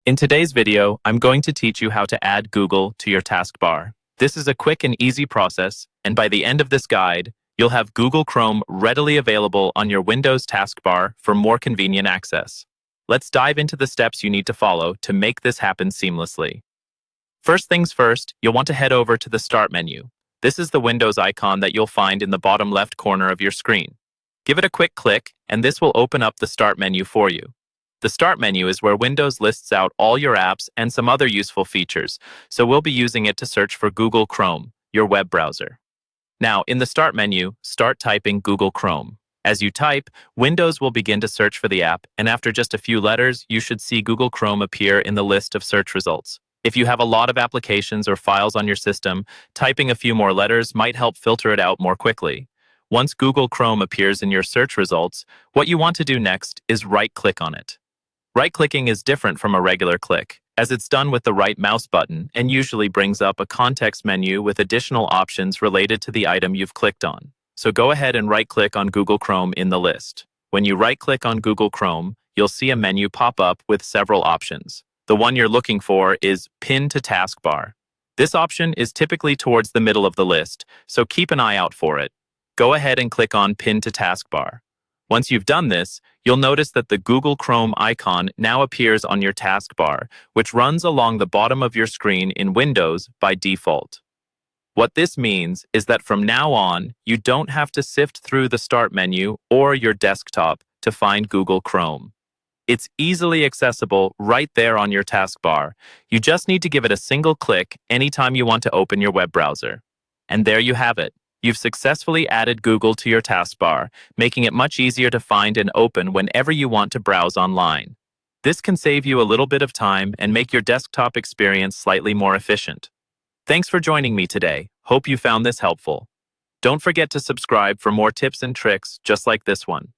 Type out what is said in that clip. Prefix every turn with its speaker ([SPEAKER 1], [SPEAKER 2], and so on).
[SPEAKER 1] In today's video, I'm going to teach you how to add Google to your taskbar. This is a quick and easy process, and by the end of this guide, you'll have Google Chrome readily available on your Windows taskbar for more convenient access. Let's dive into the steps you need to follow to make this happen seamlessly. First things first, you'll want to head over to the Start menu. This is the Windows icon that you'll find in the bottom left corner of your screen. Give it a quick click, and this will open up the Start menu for you. The Start menu is where Windows lists out all your apps and some other useful features, so we'll be using it to search for Google Chrome, your web browser. Now, in the Start menu, start typing Google Chrome. As you type, Windows will begin to search for the app, and after just a few letters, you should see Google Chrome appear in the list of search results. If you have a lot of applications or files on your system, typing a few more letters might help filter it out more quickly. Once Google Chrome appears in your search results, what you want to do next is right-click on it. Right-clicking is different from a regular click, as it's done with the right mouse button and usually brings up a context menu with additional options related to the item you've clicked on. So go ahead and right-click on Google Chrome in the list. When you right-click on Google Chrome, you'll see a menu pop up with several options. The one you're looking for is Pin to Taskbar. This option is typically towards the middle of the list, so keep an eye out for it. Go ahead and click on Pin to Taskbar. Once you've done this, you'll notice that the Google Chrome icon now appears on your taskbar, which runs along the bottom of your screen in Windows by default. What this means is that from now on, you don't have to sift through the Start menu or your desktop to find Google Chrome. It's easily accessible right there on your taskbar. You just need to give it a single click anytime you want to open your web browser. And there you have it. You've successfully added Google to your taskbar, making it much easier to find and open whenever you want to browse online. This can save you a little bit of time and make your desktop experience slightly more efficient. Thanks for joining me today. Hope you found this helpful. Don't forget to subscribe for more tips and tricks just like this one.